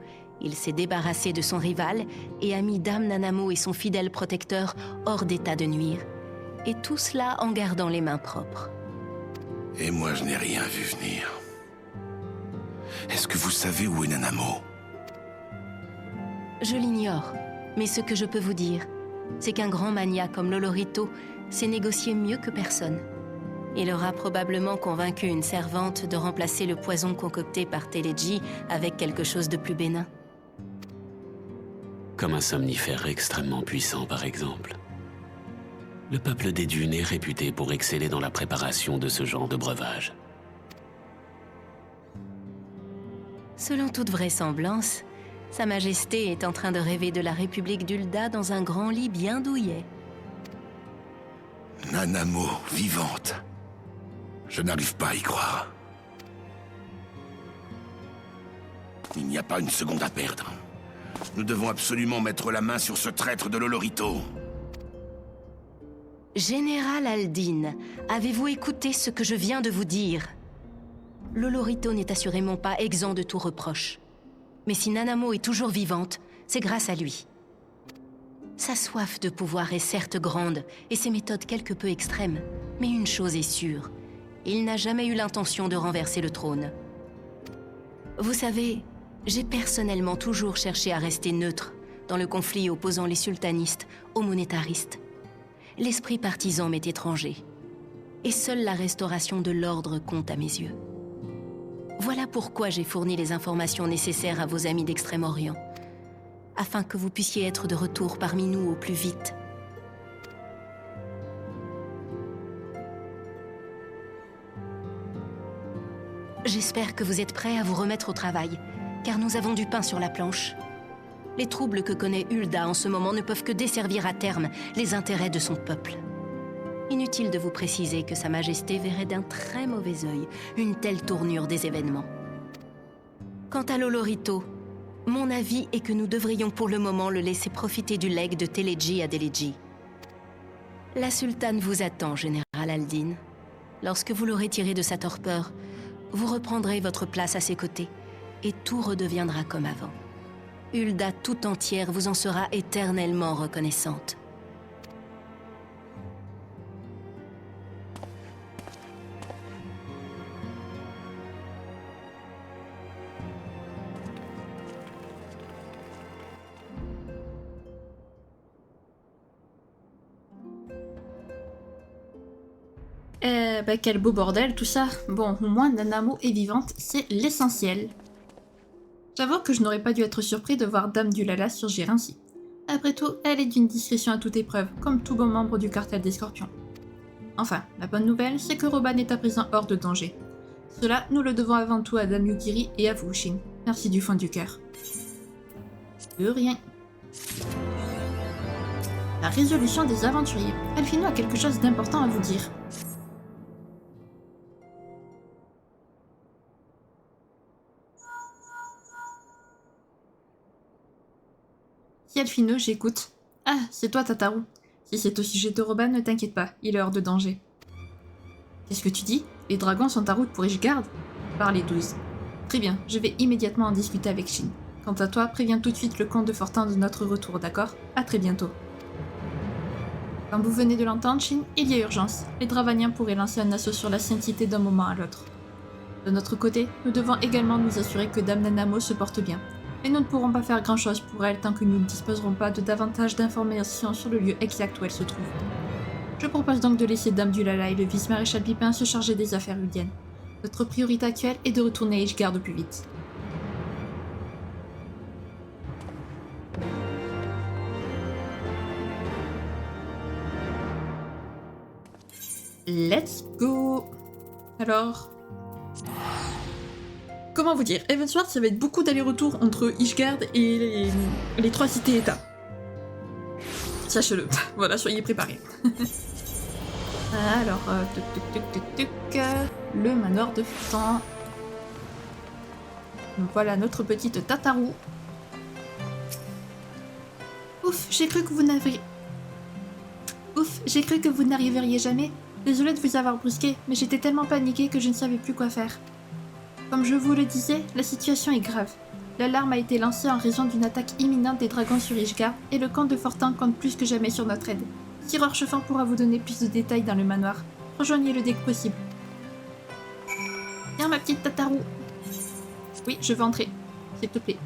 Il s'est débarrassé de son rival et a mis Dame Nanamo et son fidèle protecteur hors d'état de nuire. Et tout cela en gardant les mains propres. Et moi, je n'ai rien vu venir. Est-ce que vous savez où est Nanamo? Je l'ignore, mais ce que je peux vous dire, c'est qu'un grand mania comme l'Olorito sait négocier mieux que personne. Il aura probablement convaincu une servante de remplacer le poison concocté par Teleji avec quelque chose de plus bénin. Comme un somnifère extrêmement puissant, par exemple. Le peuple des dunes est réputé pour exceller dans la préparation de ce genre de breuvage. Selon toute vraisemblance, Sa Majesté est en train de rêver de la République d'Ulda dans un grand lit bien douillet. Nanamo, vivante. Je n'arrive pas à y croire. Il n'y a pas une seconde à perdre. Nous devons absolument mettre la main sur ce traître de l'Olorito. Général Aldin, avez-vous écouté ce que je viens de vous dire? L'Olorito n'est assurément pas exempt de tout reproche. Mais si Nanamo est toujours vivante, c'est grâce à lui. Sa soif de pouvoir est certes grande, et ses méthodes quelque peu extrêmes. Mais une chose est sûre, Il n'a jamais eu l'intention de renverser le trône. Vous savez, j'ai personnellement toujours cherché à rester neutre dans le conflit opposant les sultanistes aux monétaristes. L'esprit partisan m'est étranger, et seule la restauration de l'ordre compte à mes yeux. Voilà pourquoi j'ai fourni les informations nécessaires à vos amis d'Extrême-Orient, afin que vous puissiez être de retour parmi nous au plus vite. J'espère que vous êtes prêts à vous remettre au travail, car nous avons du pain sur la planche. Les troubles que connaît Hulda en ce moment ne peuvent que desservir à terme les intérêts de son peuple. Inutile de vous préciser que Sa Majesté verrait d'un très mauvais œil une telle tournure des événements. Quant à Lolorito, mon avis est que nous devrions pour le moment le laisser profiter du legs de Teleji à Deleji. La sultane vous attend, général Aldin. Lorsque vous l'aurez tiré de sa torpeur, vous reprendrez votre place à ses côtés, et tout redeviendra comme avant. Hulda tout entière vous en sera éternellement reconnaissante. Quel beau bordel tout ça. Bon, au moins Nanamo est vivante, c'est l'essentiel. J'avoue que je n'aurais pas dû être surpris de voir Dame Dulala surgir ainsi. Après tout, elle est d'une discrétion à toute épreuve, comme tout bon membre du cartel des Scorpions. Enfin, la bonne nouvelle, c'est que Roban est à présent hors de danger. Cela, nous le devons avant tout à Dame Yukiri et à vous, Shin. Merci du fond du cœur. De rien. La résolution des aventuriers. Alphino a quelque chose d'important à vous dire. Si Alphino, j'écoute. Ah, c'est toi, Tataru. Si c'est au sujet de Roban, ne t'inquiète pas, il est hors de danger. Qu'est-ce que tu dis? Les dragons sont en route pour Ishgard? Par les 12. Très bien, je vais immédiatement en discuter avec Shin. Quant à toi, préviens tout de suite le comte de Fortin de notre retour, d'accord? À très bientôt. Comme vous venez de l'entendre, Shin, il y a urgence. Les Dravaniens pourraient lancer un assaut sur la Saint-Cité d'un moment à l'autre. De notre côté, nous devons également nous assurer que Dame Nanamo se porte bien. Et nous ne pourrons pas faire grand-chose pour elle tant que nous ne disposerons pas de davantage d'informations sur le lieu exact où elle se trouve. Je propose donc de laisser Dame Dulala et le vice-maréchal Pipin se charger des affaires uldiennes. Notre priorité actuelle est de retourner à Ishgard au plus vite. Let's go! Alors... Comment vous dire? Evansward, ça va être beaucoup d'allers-retours entre Ishgard et les trois cités-états. Sachez-le. Voilà, soyez préparés. Alors, le manoir de Fortin. Donc voilà notre petite Tataru. Ouf, j'ai cru que vous n'arriveriez jamais. Désolée de vous avoir brusqué, mais j'étais tellement paniquée que je ne savais plus quoi faire. Comme je vous le disais, la situation est grave. L'alarme a été lancée en raison d'une attaque imminente des dragons sur Ishgard et le camp de Fortin compte plus que jamais sur notre aide. Sir Orchefin pourra vous donner plus de détails dans le manoir. Rejoignez-le dès que possible. Viens ma petite Tataru. Oui, je veux entrer. S'il te plaît.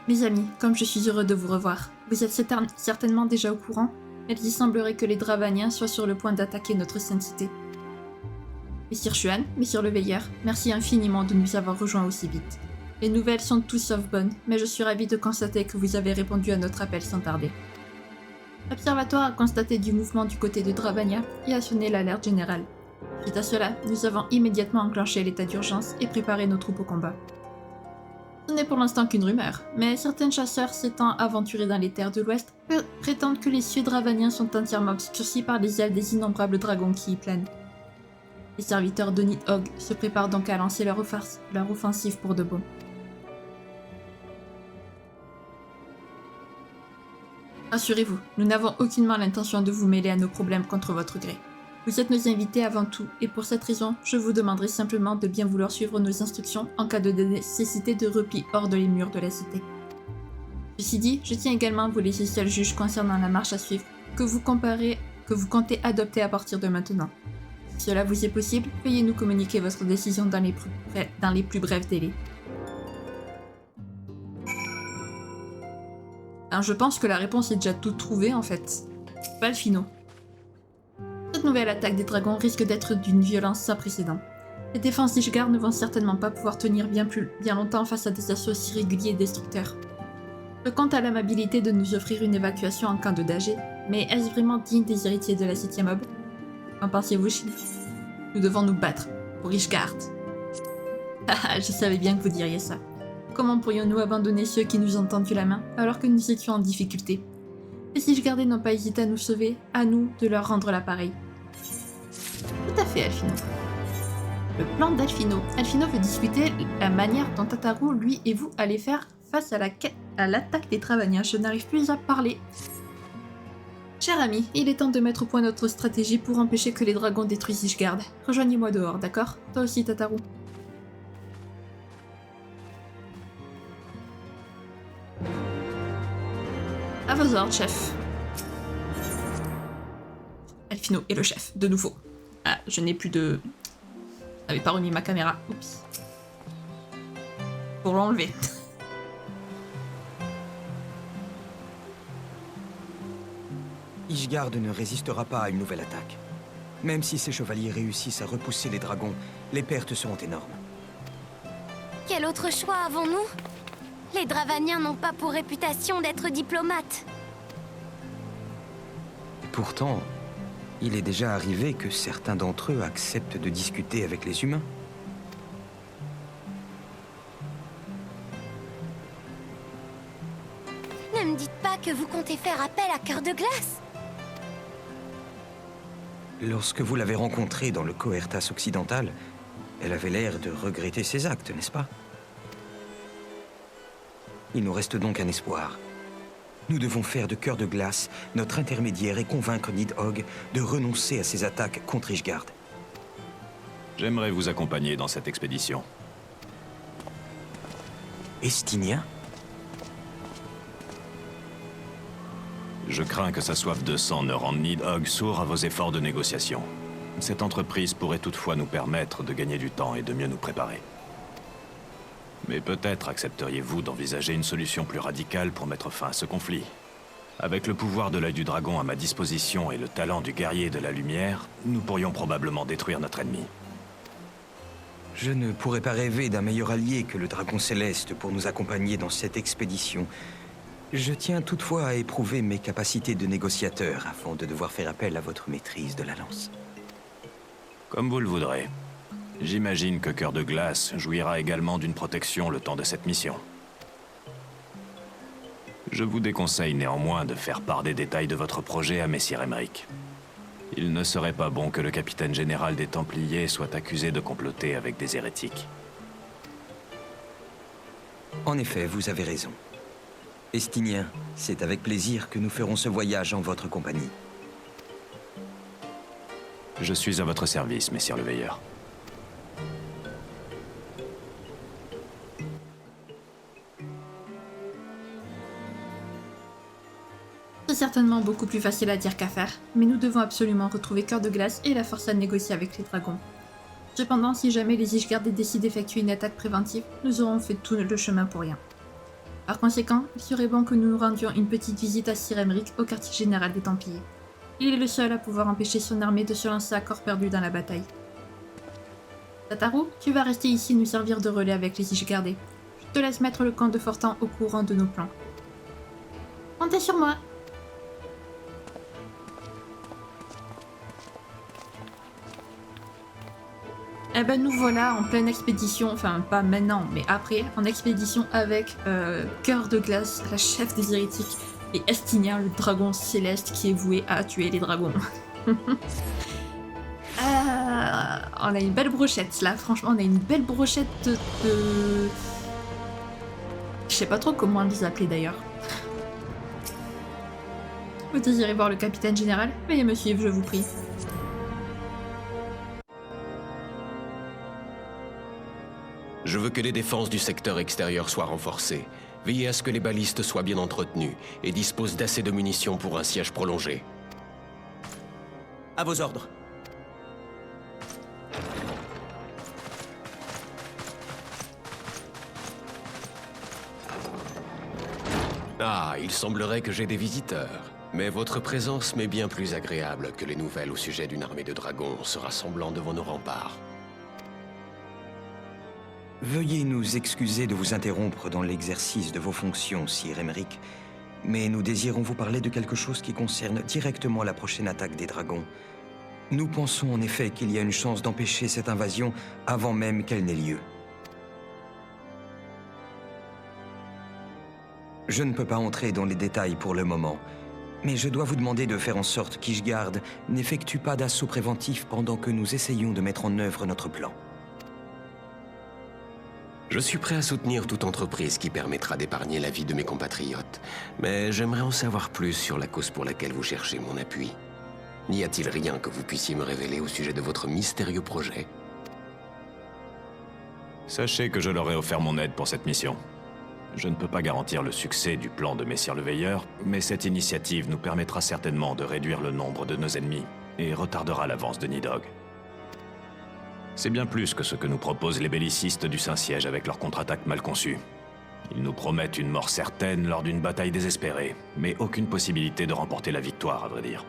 Mes amis, comme je suis heureux de vous revoir, vous êtes certainement déjà au courant, mais il semblerait que les Dravaniens soient sur le point d'attaquer notre sainte-cité. Messire Xuan, Messire le Veilleur, merci infiniment de nous avoir rejoints aussi vite. Les nouvelles sont tout sauf bonnes, mais je suis ravie de constater que vous avez répondu à notre appel sans tarder. L'Observatoire a constaté du mouvement du côté de Dravania et a sonné l'alerte générale. Suite à cela, nous avons immédiatement enclenché l'état d'urgence et préparé nos troupes au combat. Ce n'est pour l'instant qu'une rumeur, mais certains chasseurs s'étant aventurés dans les terres de l'Ouest prétendent que les cieux dravaniens sont entièrement obscurcis par les ailes des innombrables dragons qui y planent. Les serviteurs de Nidhogg se préparent donc à lancer leur offensive pour de bon. Rassurez-vous, nous n'avons aucunement l'intention de vous mêler à nos problèmes contre votre gré. Vous êtes nos invités avant tout, et pour cette raison, je vous demanderai simplement de bien vouloir suivre nos instructions en cas de nécessité de repli hors de les murs de la cité. Ceci dit, je tiens également à vous laisser seul juge concernant la marche à suivre, que vous comptez adopter à partir de maintenant. Si cela vous est possible, veuillez nous communiquer votre décision dans les plus brefs délais. Alors, je pense que la réponse est déjà toute trouvée en fait. Alfino. Cette nouvelle attaque des dragons risque d'être d'une violence sans précédent. Les défenses d'Ishgard ne vont certainement pas pouvoir tenir bien longtemps face à des assauts si réguliers et destructeurs. Je compte à l'amabilité de nous offrir une évacuation en cas de danger, mais est-ce vraiment digne des héritiers de la 7ème aube? Qu'en pensez-vous, Shin? Nous devons nous battre pour Ishgard. Haha, je savais bien que vous diriez ça. Comment pourrions-nous abandonner ceux qui nous ont tendu la main alors que nous étions en difficulté? Les Ishgardais n'ont pas hésité à nous sauver, à nous de leur rendre l'appareil. Tout à fait, Alfino. Le plan d'Alfino. Alfino veut discuter la manière dont Tataru, lui et vous allez faire face à l'attaque des Travaniens. Je n'arrive plus à parler. Cher ami, il est temps de mettre au point notre stratégie pour empêcher que les dragons détruisent Ishgard. Rejoignez-moi dehors, d'accord? Toi aussi, Tataru. À vos ordres, chef. Alfino est le chef, de nouveau. Ah, je n'ai plus de... Je n'avais pas remis ma caméra. Oups. Pour l'enlever. Ishgard ne résistera pas à une nouvelle attaque. Même si ces chevaliers réussissent à repousser les dragons, les pertes seront énormes. Quel autre choix avons-nous? Les Dravaniens n'ont pas pour réputation d'être diplomates. Pourtant, il est déjà arrivé que certains d'entre eux acceptent de discuter avec les humains. Ne me dites pas que vous comptez faire appel à Cœur de Glace. Lorsque vous l'avez rencontrée dans le Coertas occidental, elle avait l'air de regretter ses actes, n'est-ce pas? Il nous reste donc un espoir. Nous devons faire de Cœur de Glace notre intermédiaire et convaincre Nidhogg de renoncer à ses attaques contre Ishgard. J'aimerais vous accompagner dans cette expédition. Estinien? Je crains que sa soif de sang ne rende Nidhogg sourd à vos efforts de négociation. Cette entreprise pourrait toutefois nous permettre de gagner du temps et de mieux nous préparer. Mais peut-être accepteriez-vous d'envisager une solution plus radicale pour mettre fin à ce conflit. Avec le pouvoir de l'œil du dragon à ma disposition et le talent du guerrier de la lumière, nous pourrions probablement détruire notre ennemi. Je ne pourrais pas rêver d'un meilleur allié que le dragon céleste pour nous accompagner dans cette expédition. Je tiens toutefois à éprouver mes capacités de négociateur avant de devoir faire appel à votre maîtrise de la lance. Comme vous le voudrez. J'imagine que Cœur de Glace jouira également d'une protection le temps de cette mission. Je vous déconseille néanmoins de faire part des détails de votre projet à Messire Emmerich. Il ne serait pas bon que le capitaine général des Templiers soit accusé de comploter avec des hérétiques. En effet, vous avez raison. Estinien, c'est avec plaisir que nous ferons ce voyage en votre compagnie. Je suis à votre service, Messire le Veilleur. C'est certainement beaucoup plus facile à dire qu'à faire, mais nous devons absolument retrouver Cœur de Glace et la force à négocier avec les dragons. Cependant, si jamais les Ishgardais décident d'effectuer une attaque préventive, nous aurons fait tout le chemin pour rien. Par conséquent, il serait bon que nous nous rendions une petite visite à Sir Emmerich au quartier général des Templiers. Il est le seul à pouvoir empêcher son armée de se lancer à corps perdu dans la bataille. Tataru, tu vas rester ici nous servir de relais avec les Ishgardais. Je te laisse mettre le camp de Fortan au courant de nos plans. Comptez sur moi! Eh ben nous voilà en pleine expédition, enfin pas maintenant, mais après, en expédition avec Cœur de Glace, la chef des hérétiques, et Estinien, le dragon céleste qui est voué à tuer les dragons. On a une belle brochette là, franchement on a une belle brochette de... Je sais pas trop comment les appeler d'ailleurs. Vous désirez voir le capitaine général? Veuillez me suivre, je vous prie. Je veux que les défenses du secteur extérieur soient renforcées. Veillez à ce que les balistes soient bien entretenus et disposent d'assez de munitions pour un siège prolongé. À vos ordres. Ah, il semblerait que j'ai des visiteurs. Mais votre présence m'est bien plus agréable que les nouvelles au sujet d'une armée de dragons se rassemblant devant nos remparts. Veuillez nous excuser de vous interrompre dans l'exercice de vos fonctions, Sir Emeric, mais nous désirons vous parler de quelque chose qui concerne directement la prochaine attaque des dragons. Nous pensons en effet qu'il y a une chance d'empêcher cette invasion avant même qu'elle n'ait lieu. Je ne peux pas entrer dans les détails pour le moment, mais je dois vous demander de faire en sorte qu'Ishgard n'effectue pas d'assaut préventif pendant que nous essayons de mettre en œuvre notre plan. Je suis prêt à soutenir toute entreprise qui permettra d'épargner la vie de mes compatriotes, mais j'aimerais en savoir plus sur la cause pour laquelle vous cherchez mon appui. N'y a-t-il rien que vous puissiez me révéler au sujet de votre mystérieux projet? Sachez que je leur ai offert mon aide pour cette mission. Je ne peux pas garantir le succès du plan de Messire le Veilleur, mais cette initiative nous permettra certainement de réduire le nombre de nos ennemis et retardera l'avance de Nidhogg. C'est bien plus que ce que nous proposent les bellicistes du Saint-Siège avec leur contre-attaque mal conçue. Ils nous promettent une mort certaine lors d'une bataille désespérée, mais aucune possibilité de remporter la victoire, à vrai dire.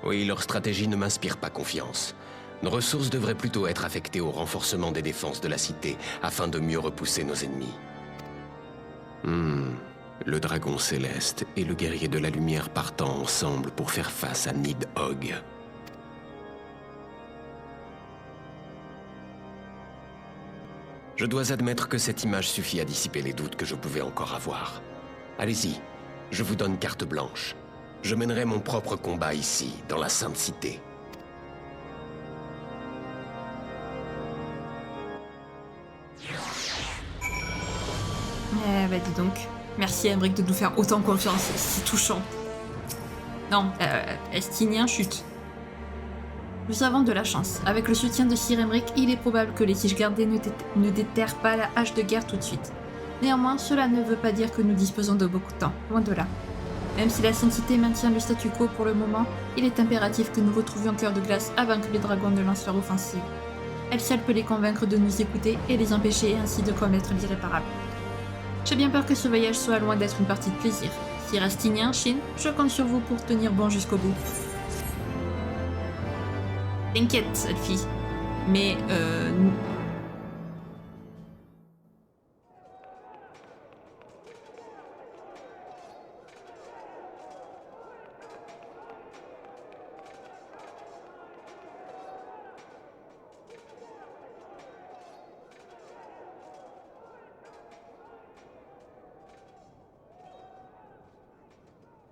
Oui, leur stratégie ne m'inspire pas confiance. Nos ressources devraient plutôt être affectées au renforcement des défenses de la cité, afin de mieux repousser nos ennemis. Le dragon céleste et le guerrier de la lumière partant ensemble pour faire face à Nidhogg. Je dois admettre que cette image suffit à dissiper les doutes que je pouvais encore avoir. Allez-y, je vous donne carte blanche. Je mènerai mon propre combat ici, dans la Sainte Cité. Eh bah dis donc. Merci Emeric de nous faire autant confiance, c'est touchant. Non, Estinien chute. Nous avons de la chance. Avec le soutien de Sir Emeric, il est probable que les tiges gardées ne déterrent pas la hache de guerre tout de suite. Néanmoins, cela ne veut pas dire que nous disposons de beaucoup de temps, loin de là. Même si la Sainte Cité maintient le statu quo pour le moment, il est impératif que nous retrouvions Cœur de Glace avant que les dragons ne lancent leur offensive. Elsial peut les convaincre de nous écouter et les empêcher ainsi de commettre l'irréparable. J'ai bien peur que ce voyage soit loin d'être une partie de plaisir. Sir Estinien, Shin, je compte sur vous pour tenir bon jusqu'au bout. T'inquiète, Elfie. Mais,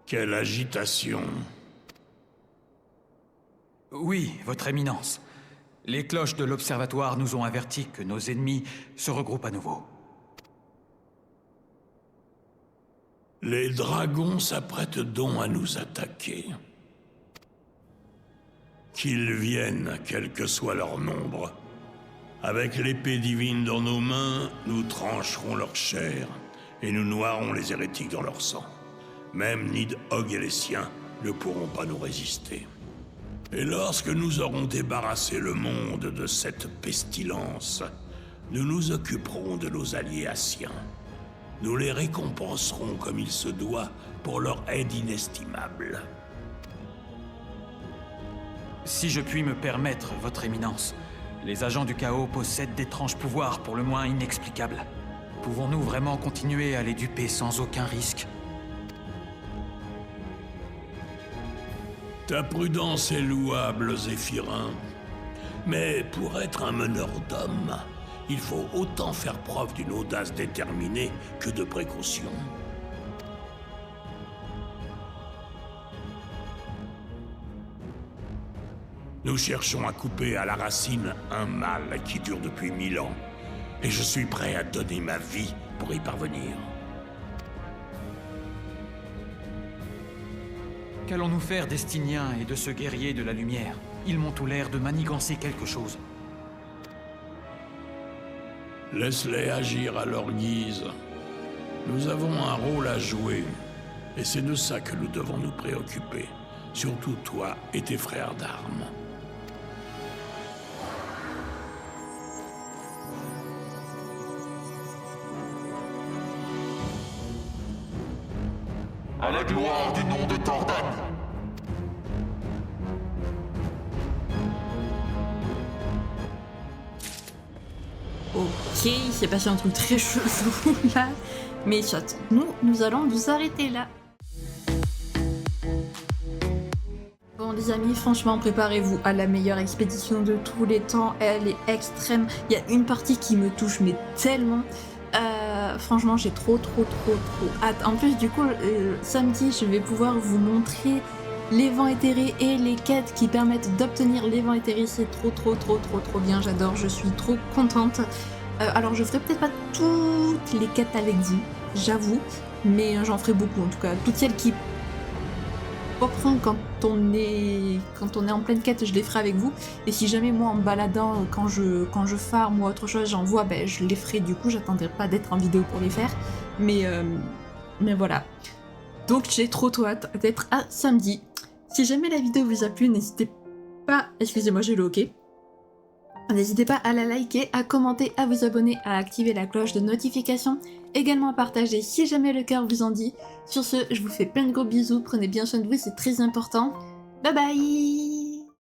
Quelle agitation! Oui, votre éminence. Les cloches de l'observatoire nous ont averti que nos ennemis se regroupent à nouveau. Les dragons s'apprêtent donc à nous attaquer. Qu'ils viennent, quel que soit leur nombre. Avec l'épée divine dans nos mains, nous trancherons leur chair et nous noierons les hérétiques dans leur sang. Même Nidhogg et les siens ne pourront pas nous résister. Et lorsque nous aurons débarrassé le monde de cette pestilence, nous nous occuperons de nos alliés Asciens. Nous les récompenserons comme il se doit pour leur aide inestimable. Si je puis me permettre, votre éminence, les agents du chaos possèdent d'étranges pouvoirs pour le moins inexplicables. Pouvons-nous vraiment continuer à les duper sans aucun risque ? Ta prudence est louable, Zéphirin. Mais pour être un meneur d'hommes, il faut autant faire preuve d'une audace déterminée que de précaution. Nous cherchons à couper à la racine un mal qui dure depuis 1000 ans. Et je suis prêt à donner ma vie pour y parvenir. Qu'allons-nous faire d'Estinien et de ce guerrier de la lumière? Ils m'ont tout l'air de manigancer quelque chose. Laisse-les agir à leur guise. Nous avons un rôle à jouer, et c'est de ça que nous devons nous préoccuper. Surtout toi et tes frères d'armes. À la gloire du nom de Tordan. Ok, il s'est passé un truc très chelou là. Mais soit, nous allons nous arrêter là. Bon les amis, franchement, préparez-vous à la meilleure expédition de tous les temps. Elle est extrême. Il y a une partie qui me touche, mais tellement. Franchement, j'ai trop hâte. En plus, du coup, samedi, je vais pouvoir vous montrer les vents éthérés et les quêtes qui permettent d'obtenir les vents éthérés. C'est trop bien. J'adore, je suis trop contente. Alors, je ferai peut-être pas toutes les quêtes avec vous, j'avoue, mais j'en ferai beaucoup en tout cas. Toutes celles qui poperont quand on est en pleine quête, je les ferai avec vous. Et si jamais moi en me baladant, quand je farm ou autre chose, j'en vois, ben je les ferai du coup. J'attendrai pas d'être en vidéo pour les faire. Mais voilà. Donc j'ai trop hâte d'être à samedi. Si jamais la vidéo vous a plu, n'hésitez pas... Excusez-moi, j'ai le hockey. N'hésitez pas à la liker, à commenter, à vous abonner, à activer la cloche de notification, également à partager si jamais le cœur vous en dit. Sur ce, je vous fais plein de gros bisous, prenez bien soin de vous, c'est très important. Bye bye!